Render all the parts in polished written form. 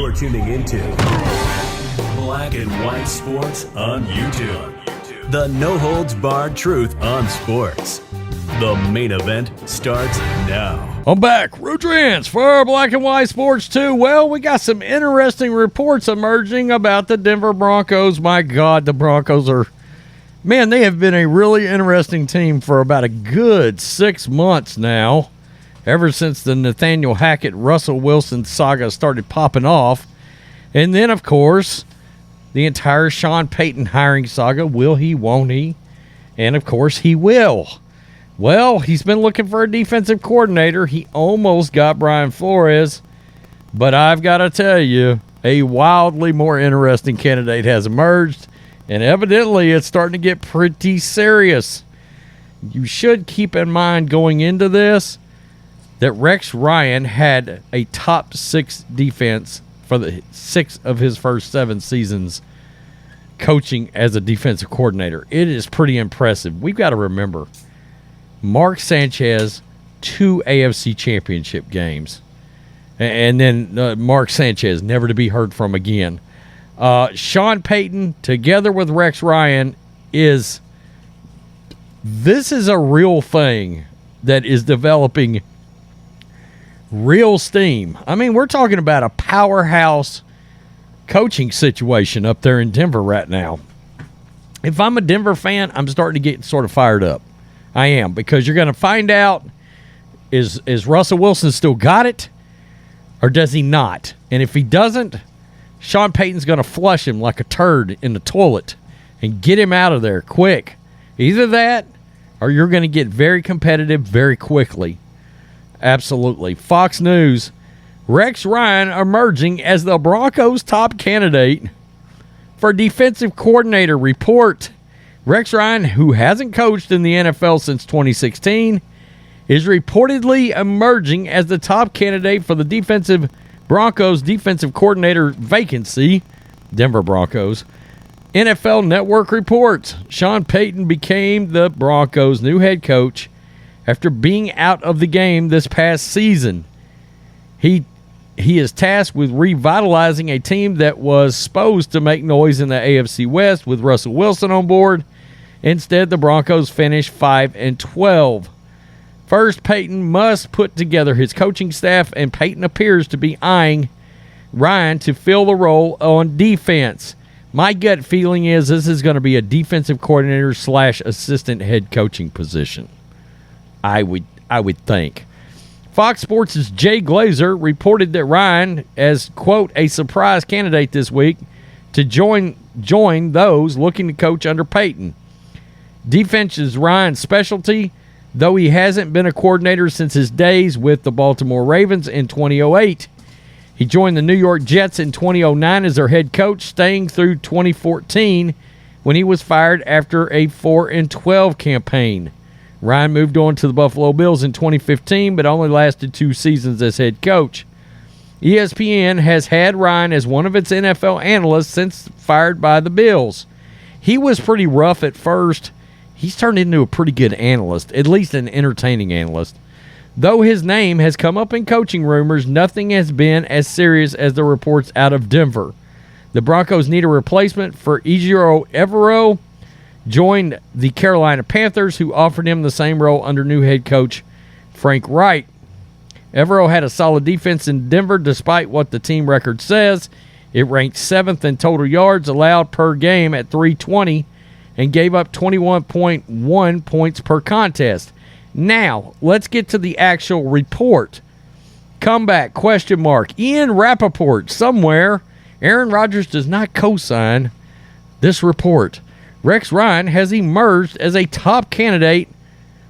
You're tuning into Black and White Sports on YouTube. The no-holds-barred truth on sports. The main event starts now. I'm back. Rudrance for Black and White Sports 2. Well, we got some interesting reports emerging about the Denver Broncos. My God, the Broncos are... Man, they have been a really interesting team for about a good 6 months now. Ever since the Nathaniel Hackett, Russell Wilson saga started popping off. And then, of course, the entire Sean Payton hiring saga. Will he, won't he? And, of course, he will. Well, he's been looking for a defensive coordinator. He almost got Brian Flores. But I've got to tell you, a wildly more interesting candidate has emerged. And evidently, it's starting to get pretty serious. You should keep in mind going into this that Rex Ryan had a top 6 defense for the 6 of his first 7 seasons coaching as a defensive coordinator. It is pretty impressive. We've got to remember, Mark Sanchez, 2 AFC championship games. And then Mark Sanchez, never to be heard from again. Sean Payton, together with Rex Ryan, this is a real thing that is developing real steam. I mean, we're talking about a powerhouse coaching situation up there in Denver right now. If I'm a Denver fan, I'm starting to get sort of fired up. I am, because you're going to find out, is Russell Wilson still got it, or does he not? And if he doesn't, Sean Payton's going to flush him like a turd in the toilet and get him out of there quick. Either that, or you're going to get very competitive very quickly. Absolutely. Fox News, Rex Ryan emerging as the Broncos' top candidate for defensive coordinator report. Rex Ryan, who hasn't coached in the NFL since 2016, is reportedly emerging as the top candidate for the Broncos defensive coordinator vacancy. Denver Broncos. NFL Network reports Sean Payton became the Broncos' new head coach after being out of the game this past season. He is tasked with revitalizing a team that was supposed to make noise in the AFC West with Russell Wilson on board. Instead, the Broncos finished 5-12. First, Payton must put together his coaching staff, and Payton appears to be eyeing Ryan to fill the role on defense. My gut feeling is this is going to be a defensive coordinator / assistant head coaching position. I would think. Fox Sports' Jay Glazer reported that Ryan as, quote, a surprise candidate this week to join those looking to coach under Payton. Defense is Ryan's specialty, though he hasn't been a coordinator since his days with the Baltimore Ravens in 2008. He joined the New York Jets in 2009 as their head coach, staying through 2014 when he was fired after a 4-12 campaign. Ryan moved on to the Buffalo Bills in 2015, but only lasted 2 seasons as head coach. ESPN has had Ryan as one of its NFL analysts since fired by the Bills. He was pretty rough at first. He's turned into a pretty good analyst, at least an entertaining analyst. Though his name has come up in coaching rumors, nothing has been as serious as the reports out of Denver. The Broncos need a replacement for Ejiro Evero, joined the Carolina Panthers, who offered him the same role under new head coach Frank Reich. Evero had a solid defense in Denver despite what the team record says. It ranked 7th in total yards allowed per game at 320 and gave up 21.1 points per contest. Now, let's get to the actual report. Comeback, ? Ian Rappaport, somewhere. Aaron Rodgers does not co-sign this report. Rex Ryan has emerged as a top candidate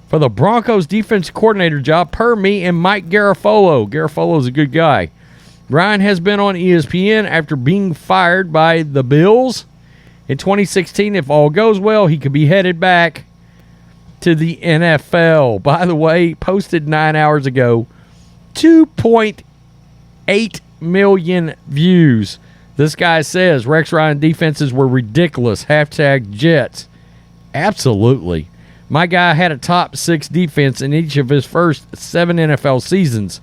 for the Broncos defense coordinator job per me and Mike Garafolo. Garafolo's a good guy. Ryan has been on ESPN after being fired by the Bills in 2016. If all goes well, he could be headed back to the NFL. By the way, posted 9 hours ago, 2.8 million views. This guy says Rex Ryan defenses were ridiculous. #Jets. Absolutely. My guy had a top 6 defense in each of his first 7 NFL seasons.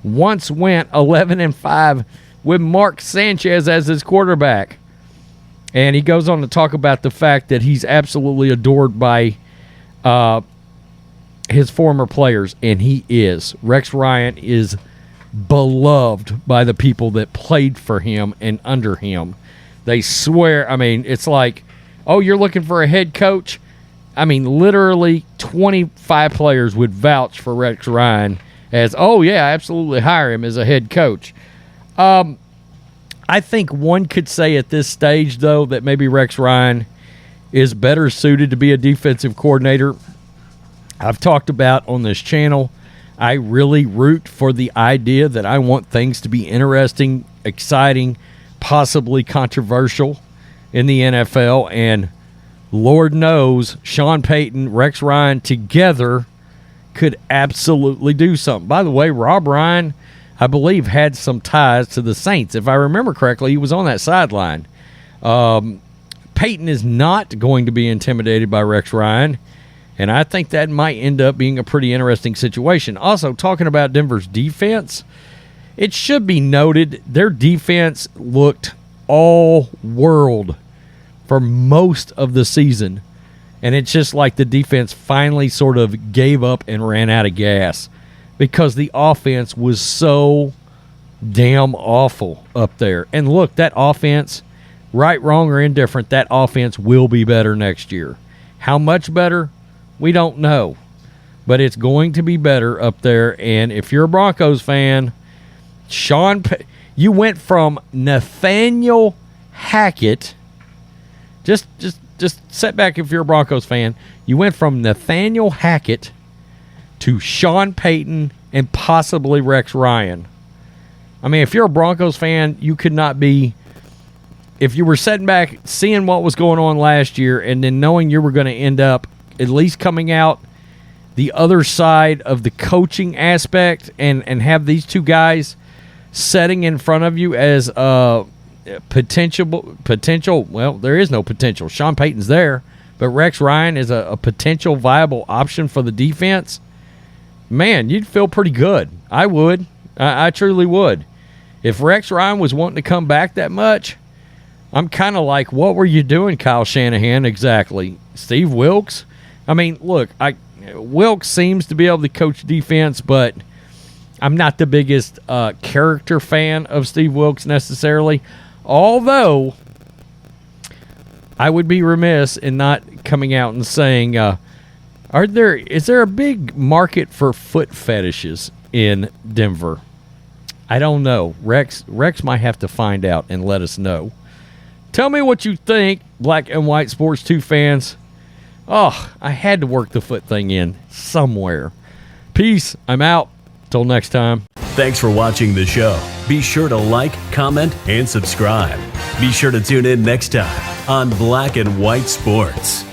Once went 11-5 with Mark Sanchez as his quarterback. And he goes on to talk about the fact that he's absolutely adored by his former players, and he is. Rex Ryan is beloved by the people that played for him and under him. They swear, I mean, it's like, oh, you're looking for a head coach? I mean, literally 25 players would vouch for Rex Ryan as, oh, yeah, absolutely hire him as a head coach. I think one could say at this stage, though, that maybe Rex Ryan is better suited to be a defensive coordinator. I've talked about on this channel, I really root for the idea that I want things to be interesting, exciting, possibly controversial in the NFL. And Lord knows Sean Payton, Rex Ryan together could absolutely do something. By the way, Rob Ryan, I believe, had some ties to the Saints. If I remember correctly, he was on that sideline. Payton is not going to be intimidated by Rex Ryan, and I think that might end up being a pretty interesting situation. Also, talking about Denver's defense, it should be noted their defense looked all world for most of the season, and it's just like the defense finally sort of gave up and ran out of gas because the offense was so damn awful up there. And look, that offense, right, wrong, or indifferent, that offense will be better next year. How much better? We don't know. But it's going to be better up there. And if you're a Broncos fan, you went from Nathaniel Hackett. Just sit back if you're a Broncos fan. You went from Nathaniel Hackett to Sean Payton and possibly Rex Ryan. I mean, if you're a Broncos fan, you could not be... If you were sitting back, seeing what was going on last year, and then knowing you were going to end up at least coming out the other side of the coaching aspect and have these two guys setting in front of you as potential, well, there is no potential. Sean Payton's there, but Rex Ryan is a potential viable option for the defense. Man, you'd feel pretty good. I would. I truly would. If Rex Ryan was wanting to come back that much, I'm kind of like, what were you doing, Kyle Shanahan, exactly? Steve Wilkes? I mean, look, Wilkes seems to be able to coach defense, but I'm not the biggest character fan of Steve Wilkes necessarily. Although, I would be remiss in not coming out and saying, is there a big market for foot fetishes in Denver? I don't know. Rex might have to find out and let us know. Tell me what you think, Black and White Sports 2 fans. Oh, I had to work the foot thing in somewhere. Peace. I'm out. Till next time. Thanks for watching the show. Be sure to like, comment, and subscribe. Be sure to tune in next time on Black and White Sports.